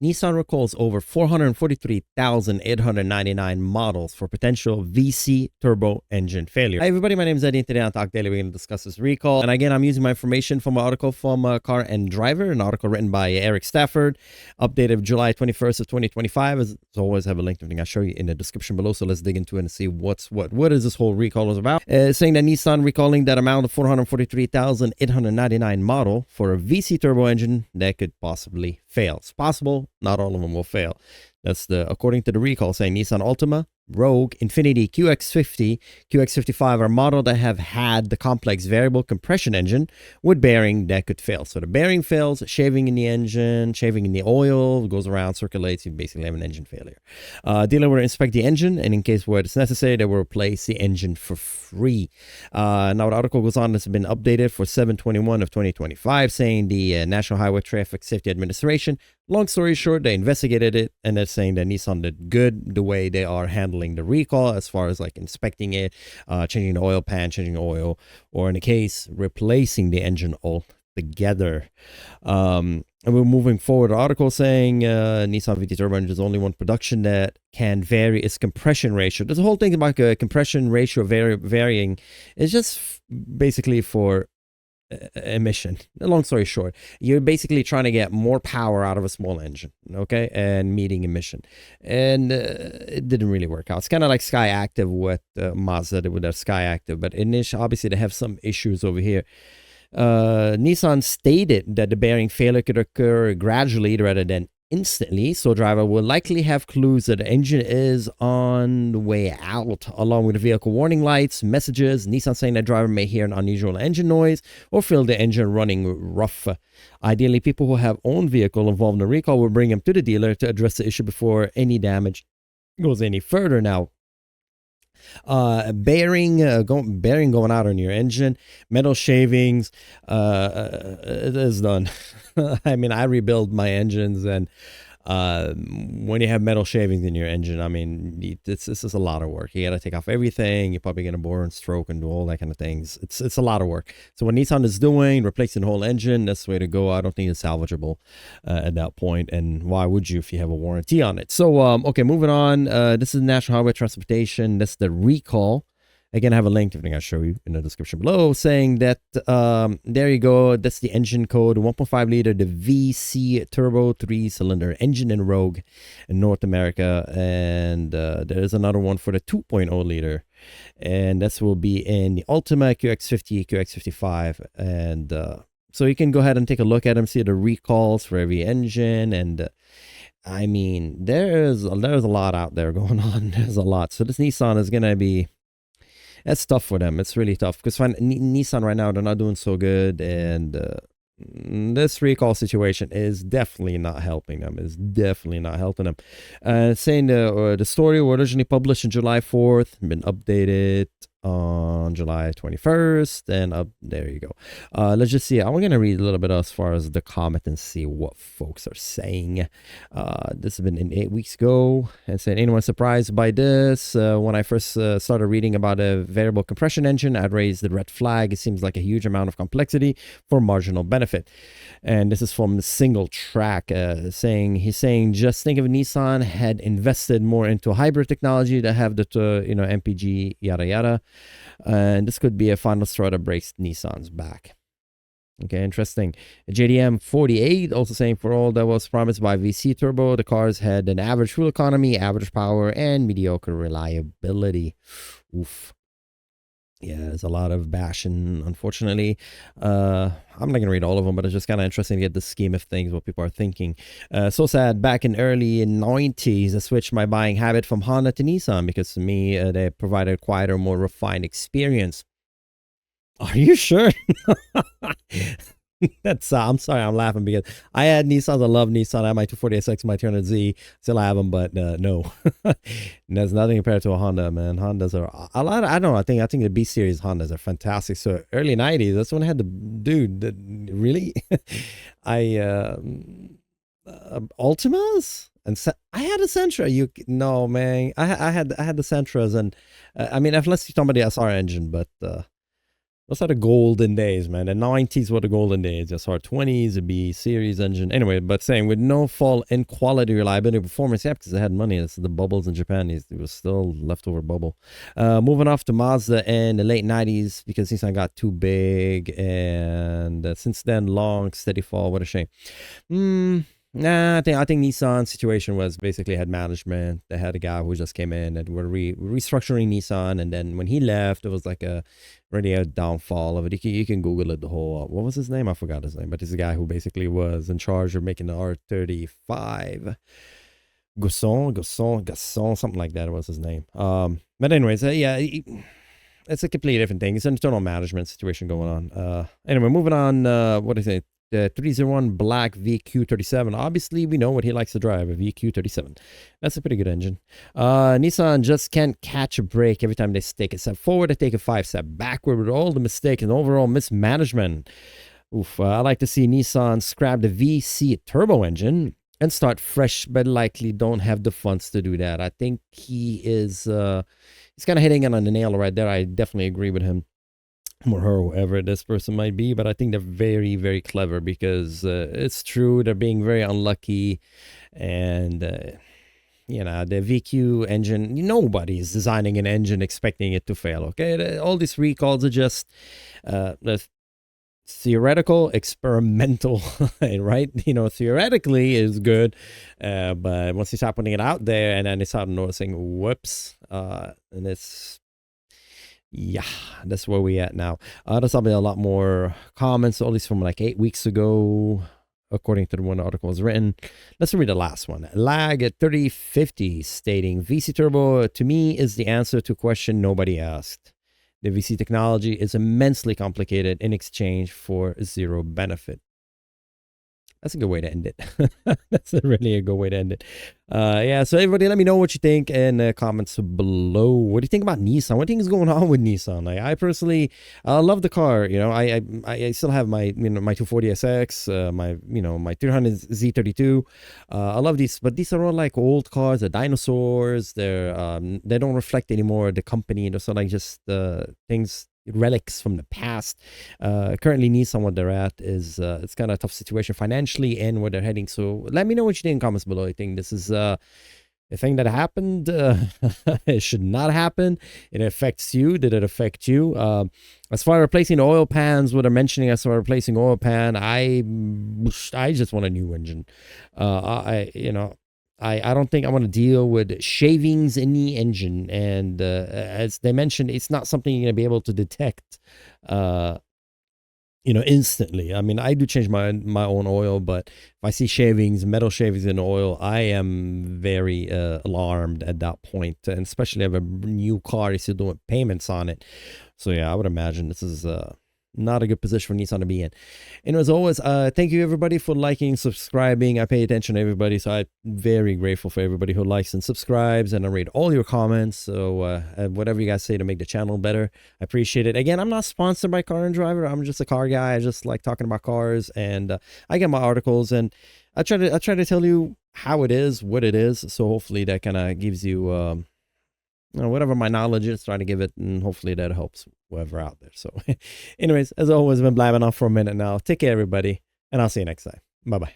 Nissan recalls over 443,899 models for potential VC turbo engine failure. Hi everybody, my name is Eddie, and today on Talk Daily we're going to discuss this recall. And again, I'm using my information from an article from Car and Driver, an article written by Eric Stafford, updated July 21st of 2025. As always, I have a link to everything I show you in the description below, so let's dig into it and see what is this whole recall is about. Saying that Nissan recalling that amount of 443,899 model for a VC turbo engine that could possibly fail. It's possible, not all of them will fail. That's according to the recall, saying Nissan Altima, Rogue, Infiniti QX50, QX55 are models that have had the complex variable compression engine with bearing that could fail. So the bearing fails, shaving in the engine, shaving in the oil, goes around, circulates, you basically have an engine failure. Dealer will inspect the engine, and in case where it's necessary, they will replace the engine for free. Now the article goes on, it's been updated for 7/21 of 2025, saying the National Highway Traffic Safety Administration, long story short, they investigated it, and they're saying that Nissan did good the way they are handling the recall as far as like inspecting it, changing the oil pan, changing oil, or in the case, replacing the engine altogether. And we're moving forward. The article saying Nissan VT turbo engine is only one production that can vary its compression ratio. There's a whole thing about compression ratio varying. It's just basically for emission. Long story short, you're basically trying to get more power out of a small engine, okay, and meeting emission, and it didn't really work out. It's kind of like Sky Active with Mazda with their Sky Active, but initially, obviously, they have some issues over here. Nissan stated that the bearing failure could occur gradually rather than instantly, so driver will likely have clues that the engine is on the way out, along with the vehicle warning lights, messages. Nissan saying that driver may hear an unusual engine noise or feel the engine running rough. Ideally, people who have owned vehicle involved in the recall will bring them to the dealer to address the issue before any damage goes any further. Now, bearing going out on your engine, metal shavings, it is done. I mean, I rebuild my engines, and when you have metal shavings in your engine, I mean, this is a lot of work. You got to take off everything. You're probably going to bore and stroke and do all that kind of things. It's a lot of work. So what Nissan is doing, replacing the whole engine, that's the way to go. I don't think it's salvageable at that point. And why would you if you have a warranty on it? So, okay, moving on. This is National Highway Transportation. That's the recall. Again, I have a link to everything I'll show you in the description below, saying that, there you go, that's the engine code, 1.5 liter, the VC turbo 3-cylinder engine in Rogue in North America, and there is another one for the 2.0 liter, and this will be in the Altima, QX50, QX55, and so you can go ahead and take a look at them, see the recalls for every engine, and I mean, there's a lot out there going on. There's a lot. So this Nissan is going to be... That's tough for them. It's really tough because Nissan right now, they're not doing so good, and this recall situation is definitely not helping them. It's definitely not helping them. Saying the story was originally published on July 4th, been updated on July 21st, and there you go. Let's just see. I'm going to read a little bit as far as the comment and see what folks are saying. This has been in 8 weeks ago, and saying, anyone surprised by this? When I first started reading about a variable compression engine, I'd raised the red flag. It seems like a huge amount of complexity for marginal benefit. And this is from Single Track, he's saying, just think if Nissan had invested more into hybrid technology to have the MPG yada yada, and this could be a final straw that breaks Nissan's back. Okay, interesting. JDM 48 also saying, for all that was promised by VC Turbo, the cars had an average fuel economy, average power, and mediocre reliability. Oof. Yeah, there's a lot of bashing, unfortunately. I'm not going to read all of them, but it's just kind of interesting to get the scheme of things, what people are thinking. So sad, back in early 90s, I switched my buying habit from Honda to Nissan because to me, they provided a quieter, more refined experience. Are you sure? That's I'm sorry, I'm laughing because I had Nissans. I love Nissan. I have my 240SX, my 200Z. Still have them, but no. There's nothing compared to a Honda, man. Hondas are a lot. I don't know. I think the B series Hondas are fantastic. So early 90s, that's when I had the dude. Really, Ultimas and I had a Sentra. No, man. I had the Sentras, and I mean, unless you're talking about the SR engine, but Those are the golden days, man. The 90s were the golden days. SR20s, a B series engine. Anyway, but saying with no fall in quality, reliability, performance, yeah, because they had money. This is the bubbles in Japan. It was still leftover bubble. Moving off to Mazda in the late 90s because Nissan got too big. And since then, long, steady fall. What a shame. Nah, I think Nissan situation was basically had management. They had a guy who just came in and were restructuring Nissan, and then when he left, it was like really a downfall of it. You can Google it. The whole what was his name? I forgot his name, but he's a guy who basically was in charge of making the R35. Gasson, something like that was his name. But anyways, yeah. It's a completely different thing. It's an internal management situation going on. Anyway, moving on. What is it? The 301 Black VQ37. Obviously, we know what he likes to drive, a VQ37. That's a pretty good engine. Nissan just can't catch a break every time they take a step forward. They take a 5 step backward with all the mistakes and overall mismanagement. Oof, I like to see Nissan scrap the VC turbo engine and start fresh, but likely don't have the funds to do that. I think he is... he's kind of hitting it on the nail right there. I definitely agree with him. Or her, whoever this person might be, but I think they're very, very clever because it's true they're being very unlucky, and you know, the VQ engine, nobody's designing an engine expecting it to fail. Okay, all these recalls are just theoretical, experimental, right? Theoretically is good, but once you start putting it out there, and then you start noticing, whoops, and it's. Yeah, that's where we at now. There's probably a lot more comments, at least from like 8 weeks ago, according to the one article was written. Let's read the last one. Lag at 3050 stating VC turbo to me is the answer to a question nobody asked. The VC technology is immensely complicated in exchange for zero benefit. That's a good way to end it. That's really a good way to end it. Yeah, so everybody, let me know what you think in the comments below. What do you think about Nissan? What do you think is going on with Nissan? Like, I personally love the car. I still have my my 240SX, my 300 Z32. I love these, but these are all like old cars. They're dinosaurs. They don't reflect anymore the company. They're sort of like just things. Relics from the past. Currently Nissan, what they're at is it's kind of a tough situation financially and where they're heading. So let me know what you think in comments below. I think this is a thing that happened. It should not happen. It affects you. Did it affect you? As far as replacing the oil pans, what they're mentioning as far as replacing oil pan, I just want a new engine. I don't think I want to deal with shavings in the engine. And as they mentioned, it's not something you're going to be able to detect, instantly. I mean, I do change my own oil, but if I see shavings, metal shavings in oil, I am very alarmed at that point. And especially if a new car, you're still doing payments on it. So yeah, I would imagine this is... not a good position for Nissan to be in. And as always, thank you everybody for liking, subscribing. I pay attention to everybody, so I'm very grateful for everybody who likes and subscribes, and I read all your comments. So whatever you guys say to make the channel better, I appreciate it. Again, I'm not sponsored by Car and Driver. I'm just a car guy. I just like talking about cars, and I get my articles, and I try to tell you how it is, what it is. So hopefully that kind of gives you whatever my knowledge is, trying to give it, and hopefully that helps whoever out there. So anyways, as always, I've been blabbing off for a minute now. Take care, everybody, and I'll see you next time. Bye-bye.